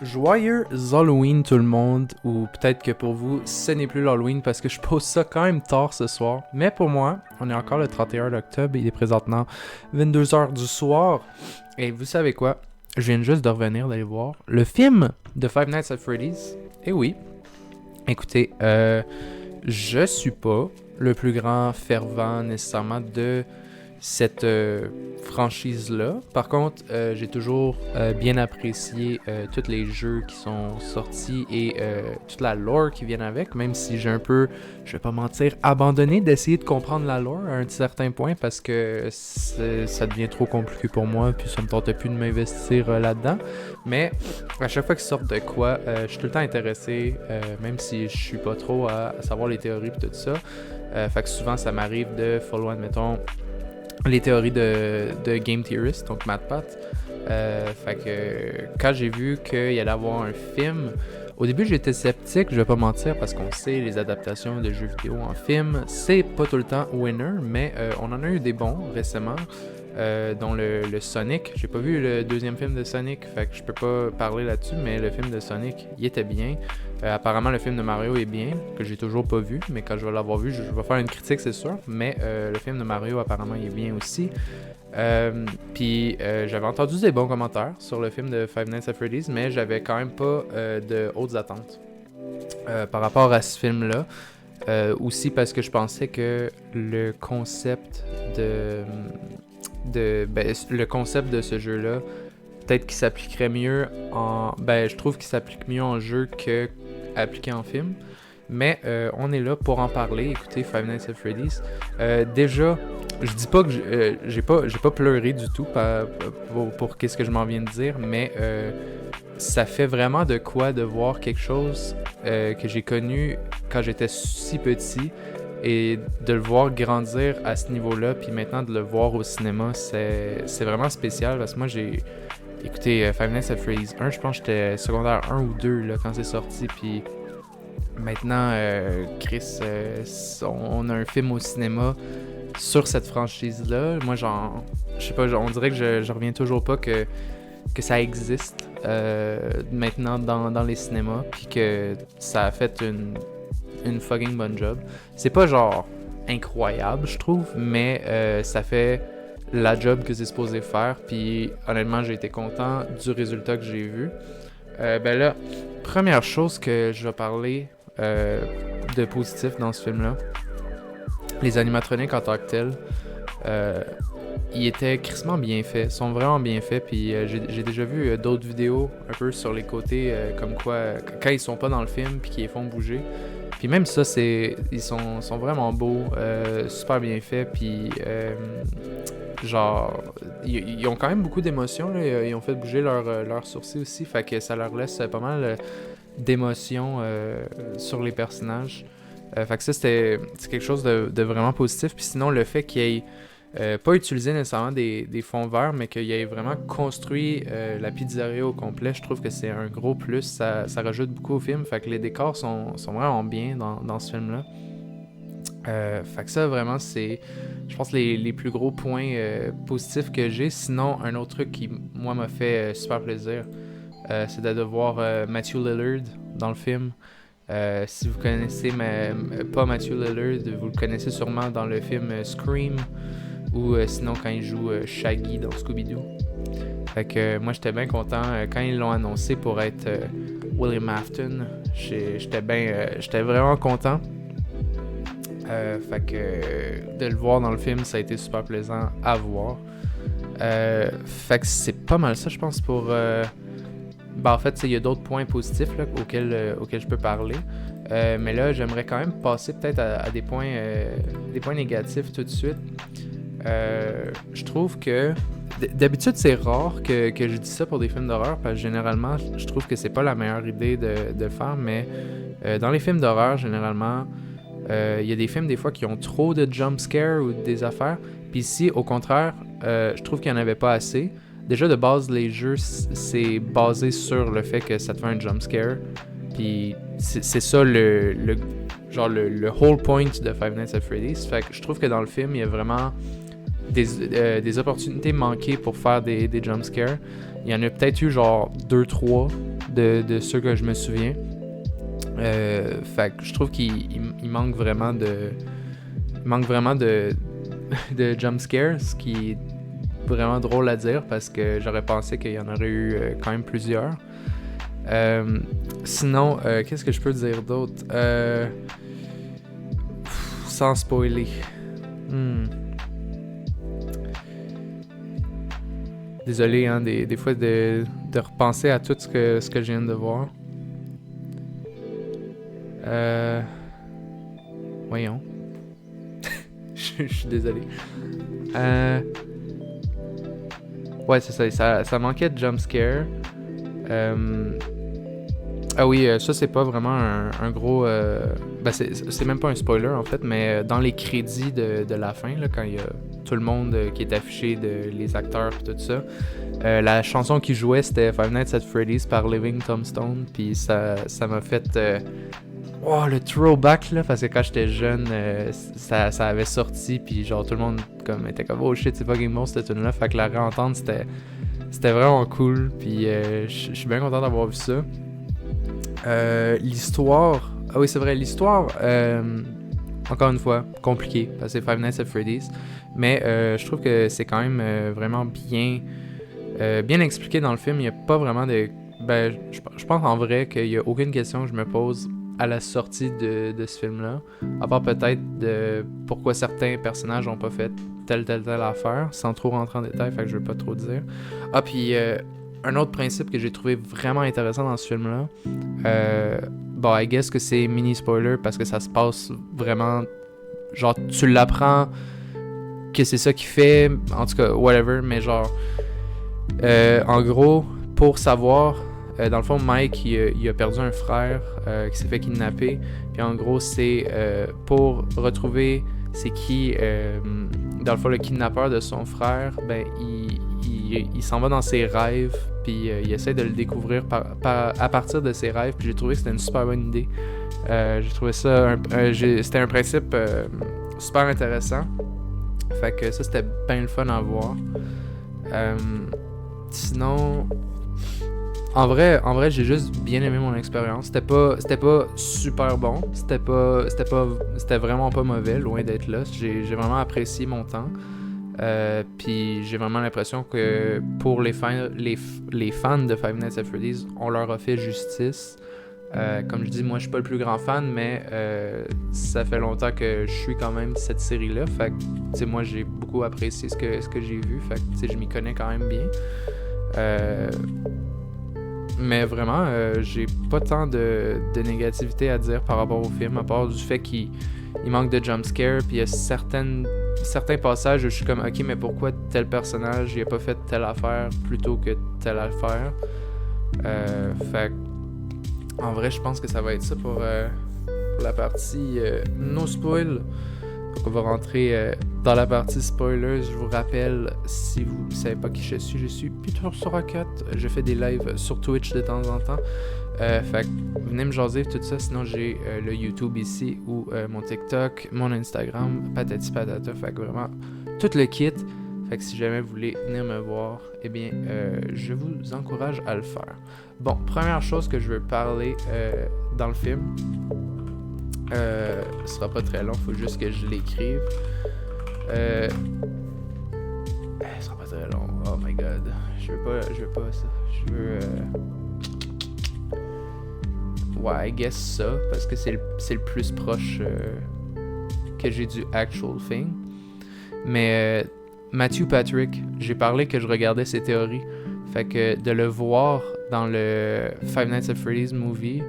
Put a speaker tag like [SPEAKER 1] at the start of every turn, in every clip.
[SPEAKER 1] Joyeux Halloween tout le monde, ou peut-être que pour vous, ce n'est plus l'Halloween parce que je pose ça quand même tard ce soir. Mais pour moi, on est encore le 31 octobre, il est présentement 22h du soir. Et vous savez quoi? Je viens juste de revenir d'aller voir le film de Five Nights at Freddy's. Et oui, écoutez, je suis pas le plus grand fervent nécessairement de cette franchise-là. Par contre, j'ai toujours bien apprécié tous les jeux qui sont sortis et toute la lore qui vient avec, même si j'ai un peu, je vais pas mentir, abandonné d'essayer de comprendre la lore à un certain point parce que ça devient trop compliqué pour moi puis ça me tentait plus de m'investir là-dedans. Mais à chaque fois qu'ils sortent de quoi, je suis tout le temps intéressé, même si je suis pas trop à savoir les théories et tout ça. Fait que souvent ça m'arrive de follow, admettons, les théories de Game Theorist, donc MatPat. Fait que quand j'ai vu qu'il y allait avoir un film, au début j'étais sceptique, je vais pas mentir, parce qu'on sait les adaptations de jeux vidéo en film, c'est pas tout le temps winner, mais on en a eu des bons récemment, dont le Sonic. J'ai pas vu le deuxième film de Sonic, fait que je peux pas parler là-dessus, mais le film de Sonic, il était bien. Apparemment, le film de Mario est bien, que j'ai toujours pas vu, mais quand je vais l'avoir vu, je vais faire une critique, c'est sûr. Mais le film de Mario, apparemment, il est bien aussi. Puis j'avais entendu des bons commentaires sur le film de Five Nights at Freddy's, mais j'avais quand même pas de hautes attentes par rapport à ce film-là. Aussi parce que je pensais que le concept le concept de ce jeu-là, peut-être qu'il s'appliquerait mieux en... je trouve qu'il s'applique mieux en jeu que appliqué en film. Mais on est là pour en parler. Écoutez, Five Nights at Freddy's. Déjà, je dis pas que j'ai pas pleuré du tout pour qu'est-ce que je m'en viens de dire, mais ça fait vraiment de quoi de voir quelque chose que j'ai connu quand j'étais si petit et de le voir grandir à ce niveau-là, puis maintenant de le voir au cinéma, c'est vraiment spécial parce que moi écoutez, Five Nights at Freddy's 1, je pense que j'étais secondaire 1 ou 2 là, quand c'est sorti, puis maintenant, Chris, on a un film au cinéma sur cette franchise-là. Moi, je sais pas, on dirait que je reviens toujours pas que ça existe maintenant dans les cinémas, puis que ça a fait une fucking bonne job. C'est pas genre incroyable, je trouve, mais ça fait la job que c'est supposé faire, puis honnêtement, j'ai été content du résultat que j'ai vu. Là, première chose que je vais parler de positif dans ce film-là, les animatroniques en tant que tels, ils étaient crissement bien faits, sont vraiment bien faits, puis j'ai déjà vu d'autres vidéos un peu sur les côtés, comme quoi, quand ils sont pas dans le film, puis qu'ils les font bouger. Puis même ça, ils sont vraiment beaux, super bien faits, puis genre, ils ont quand même beaucoup d'émotions, là. Ils ont fait bouger leurs sourcils aussi, fait que ça leur laisse pas mal d'émotions sur les personnages. Fait que ça, c'est quelque chose de vraiment positif. Puis sinon, le fait qu'il ait pas utilisé nécessairement des fonds verts, mais qu'il ait vraiment construit la pizzeria au complet, je trouve que c'est un gros plus. Ça rajoute beaucoup au film. Fait que les décors sont vraiment bien dans ce film-là. Fait que ça, vraiment, c'est, je pense, les plus gros points positifs que j'ai. Sinon, un autre truc qui, moi, m'a fait super plaisir, c'est de voir Matthew Lillard dans le film. Si vous connaissez pas Matthew Lillard, vous le connaissez sûrement dans le film Scream, ou sinon quand il joue Shaggy dans Scooby-Doo. Fait que moi j'étais bien content quand ils l'ont annoncé pour être William Afton. J'étais vraiment content. Fait que de le voir dans le film, ça a été super plaisant à voir. Fait que c'est pas mal ça, je pense, pour... en fait, il y a d'autres points positifs là, auxquels je peux parler. Mais là, j'aimerais quand même passer peut-être à des points négatifs tout de suite. Je trouve que... D'habitude, c'est rare que je dis ça pour des films d'horreur, parce que généralement, je trouve que c'est pas la meilleure idée de le faire, mais dans les films d'horreur, généralement, il y a des films des fois qui ont trop de jump scares ou des affaires. Puis ici, au contraire, je trouve qu'il n'y en avait pas assez. Déjà, de base, les jeux, c'est basé sur le fait que ça te fait un jump scare. Puis c'est ça le whole point de Five Nights at Freddy's. Fait que je trouve que dans le film, il y a vraiment des opportunités manquées pour faire des jump scares. Il y en a peut-être eu genre 2-3 de ceux que je me souviens. Fait que je trouve qu'il manque vraiment de... Il manque vraiment de jump scares, ce qui est vraiment drôle à dire parce que j'aurais pensé qu'il y en aurait eu quand même plusieurs. Sinon, qu'est-ce que je peux dire d'autre? Sans spoiler. Désolé, hein, des fois de repenser à tout ce que je viens de voir. Voyons. Je suis désolé. Ouais, c'est ça manquait de jump scare. Ah oui, ça c'est pas vraiment un gros... c'est même pas un spoiler en fait, mais dans les crédits de la fin, là, quand il y a tout le monde qui est affiché, les acteurs et tout ça, la chanson qui jouait c'était Five Nights at Freddy's par Living Tombstone, puis ça m'a fait... le throwback là, parce que quand j'étais jeune, ça avait sorti, puis genre tout le monde était comme oh shit, c'est pas Game Boy cette tune là, fait que la réentendre c'était vraiment cool, puis je suis bien content d'avoir vu ça. L'histoire, ah oui c'est vrai, l'histoire, encore une fois compliquée parce que c'est Five Nights at Freddy's, mais je trouve que c'est quand même vraiment bien expliqué dans le film. Il y a pas vraiment de, je pense en vrai qu'il y a aucune question que je me pose à la sortie de ce film-là, à part peut-être de pourquoi certains personnages n'ont pas fait telle affaire, sans trop rentrer en détail, fait que je veux pas trop dire. Ah, puis un autre principe que j'ai trouvé vraiment intéressant dans ce film-là, I guess que c'est mini-spoiler, parce que ça se passe vraiment, genre, tu l'apprends que c'est ça qu'il fait, en tout cas, whatever, mais genre, en gros, pour savoir... dans le fond, Mike, il a perdu un frère qui s'est fait kidnapper. Puis en gros, c'est pour retrouver c'est qui, dans le fond, le kidnappeur de son frère, il s'en va dans ses rêves, puis il essaie de le découvrir à partir de ses rêves. Puis j'ai trouvé que c'était une super bonne idée. J'ai trouvé ça, c'était un principe super intéressant. Fait que ça, c'était bien le fun à voir. Sinon... En vrai, j'ai juste bien aimé mon expérience. C'était pas super bon. C'était vraiment pas mauvais, loin d'être là. J'ai vraiment apprécié mon temps. Puis j'ai vraiment l'impression que pour les fans de Five Nights at Freddy's, on leur a fait justice. Comme je dis, moi je suis pas le plus grand fan, mais ça fait longtemps que je suis quand même cette série-là. Fait que, tu sais, moi j'ai beaucoup apprécié ce que j'ai vu. Fait que, tu sais, je m'y connais quand même bien. Mais vraiment, j'ai pas tant de négativité à dire par rapport au film, à part du fait qu'il manque de jumpscare, puis il y a certains passages où je suis comme ok, mais pourquoi tel personnage il a pas fait telle affaire plutôt que telle affaire. Fait en vrai, je pense que ça va être ça pour la partie no spoil. Donc on va rentrer dans la partie spoilers. Je vous rappelle, si vous ne savez pas qui je suis Peter Sorokat. Je fais des lives sur Twitch de temps en temps. Fait que venez me jaser tout ça. Sinon j'ai le YouTube ici ou mon TikTok, mon Instagram, patati patata. Fait que vraiment tout le kit. Fait que si jamais vous voulez venir me voir, eh bien je vous encourage à le faire. Bon, première chose que je veux parler dans le film. Ce sera pas très long, faut juste que je l'écrive. Ce sera pas très long. Oh my god. Je veux pas ça. Je veux ouais, I guess ça, parce que c'est le plus proche que j'ai du actual thing. Mais Matthew Patrick, j'ai parlé que je regardais ses théories. Fait que de le voir dans le Five Nights at Freddy's movie,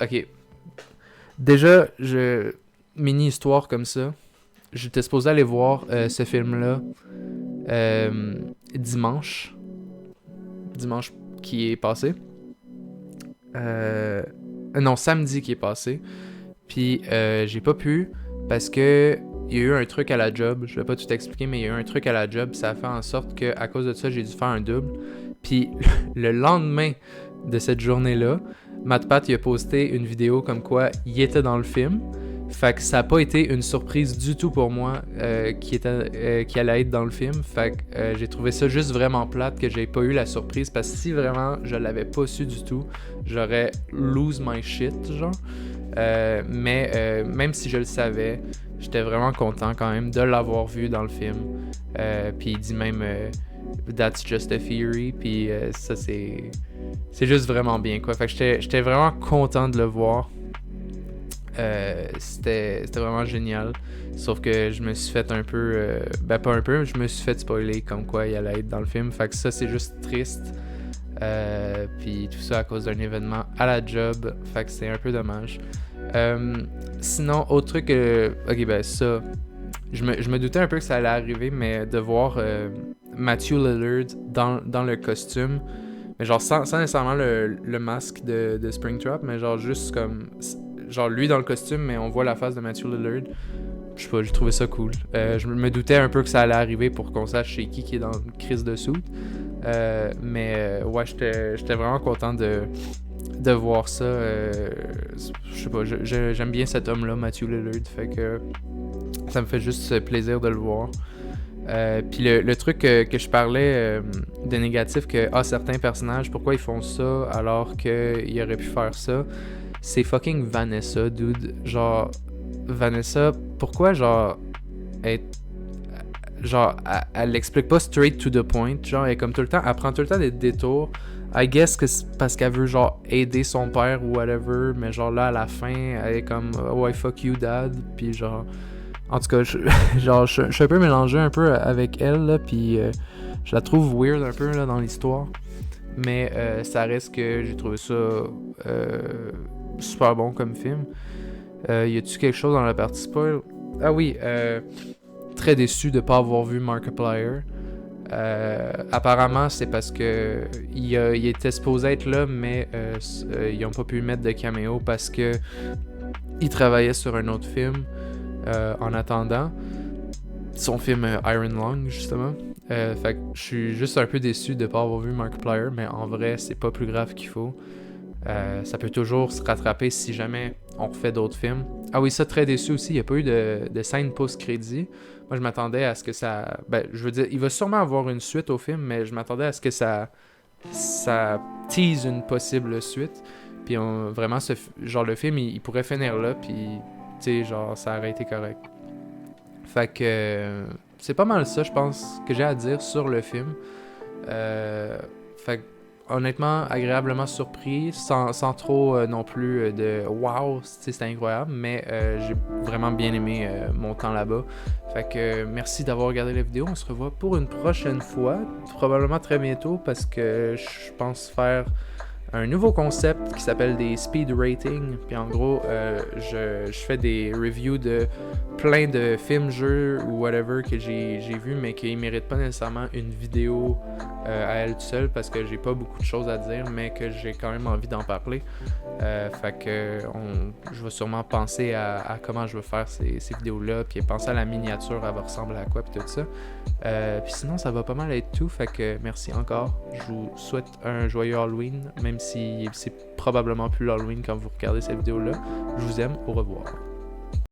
[SPEAKER 1] ok. Déjà, mini-histoire comme ça, j'étais supposé aller voir ce film-là dimanche qui est passé. Non, samedi qui est passé. Puis j'ai pas pu parce que il y a eu un truc à la job. Je vais pas tout expliquer, mais il y a eu un truc à la job. Ça a fait en sorte que à cause de ça, j'ai dû faire un double. Puis le lendemain de cette journée-là, MatPat il a posté une vidéo comme quoi il était dans le film. Fait que ça a pas été une surprise du tout pour moi qui allait être dans le film. Fait que j'ai trouvé ça juste vraiment plate que j'ai pas eu la surprise, parce que si vraiment je l'avais pas su du tout, j'aurais lose my shit, genre. Mais même si je le savais, j'étais vraiment content quand même de l'avoir vu dans le film. Puis il dit même That's just a theory, puis ça c'est juste vraiment bien, quoi. Fait que j'étais vraiment content de le voir. C'était vraiment génial. Sauf que je me suis fait un peu... pas un peu, je me suis fait spoiler comme quoi il allait être dans le film. Fait que ça, c'est juste triste. Puis tout ça à cause d'un événement à la job. Fait que c'est un peu dommage. Sinon, autre truc... ok, ben ça... Je me doutais un peu que ça allait arriver, mais de voir Matthew Lillard dans le costume... Mais genre sans nécessairement le masque de Springtrap, mais genre juste comme... Genre lui dans le costume, mais on voit la face de Matthew Lillard. Je sais pas, j'ai trouvé ça cool. Je me doutais un peu que ça allait arriver pour qu'on sache chez qui est dans une crise de suit. Mais ouais, j'étais vraiment content de voir ça. Je sais pas, j'aime bien cet homme-là, Matthew Lillard. Fait que ça me fait juste plaisir de le voir. Puis le truc que je parlais de négatif, que certains personnages, pourquoi ils font ça alors qu'ils auraient pu faire ça, c'est fucking Vanessa, dude. Genre, Vanessa, pourquoi, genre, elle explique pas straight to the point. Genre, elle est comme tout le temps, elle prend tout le temps des détours. I guess que c'est parce qu'elle veut, genre, aider son père ou whatever. Mais genre, là, à la fin, elle est comme, oh, ouais, fuck you, dad. Puis genre, en tout cas, je suis un peu mélangé un peu avec elle, là. Puis je la trouve weird un peu, là, dans l'histoire. Mais ça reste que j'ai trouvé ça super bon comme film. Y a-tu quelque chose dans la partie spoil? Ah oui, très déçu de pas avoir vu Markiplier. Apparemment, c'est parce que il était supposé être là, mais ils ont pas pu mettre de caméo parce que il travaillait sur un autre film en attendant. Son film Iron Lung, justement. Fait que je suis juste un peu déçu de pas avoir vu Markiplier, mais en vrai, c'est pas plus grave qu'il faut. Ça peut toujours se rattraper si jamais on refait d'autres films. Ah oui, ça, très déçu aussi, il n'y a pas eu de scène post-crédit. Moi, je m'attendais à ce que ça... Ben, je veux dire, il va sûrement avoir une suite au film, mais je m'attendais à ce que ça tease une possible suite. Puis vraiment, genre, le film, il pourrait finir là, puis, tu sais, genre, ça aurait été correct. Fait que... c'est pas mal ça, je pense, que j'ai à dire sur le film. Fait que, honnêtement, agréablement surpris, sans trop non plus de wow, c'est incroyable, mais j'ai vraiment bien aimé mon temps là-bas. Fait que merci d'avoir regardé la vidéo. On se revoit pour une prochaine fois, probablement très bientôt, parce que je pense faire un nouveau concept qui s'appelle des speed ratings. Puis en gros, je fais des reviews de plein de films, jeux ou whatever que j'ai vu, mais qui ne méritent pas nécessairement une vidéo à elle toute seule, parce que j'ai pas beaucoup de choses à dire, mais que j'ai quand même envie d'en parler. Fait que je vais sûrement penser à comment je vais faire ces vidéos-là, puis penser à la miniature, elle va ressembler à quoi, puis tout ça. Puis sinon, ça va pas mal être tout. Fait que merci encore. Je vous souhaite un joyeux Halloween, même si c'est probablement plus l'Halloween quand vous regardez cette vidéo-là. Je vous aime. Au revoir.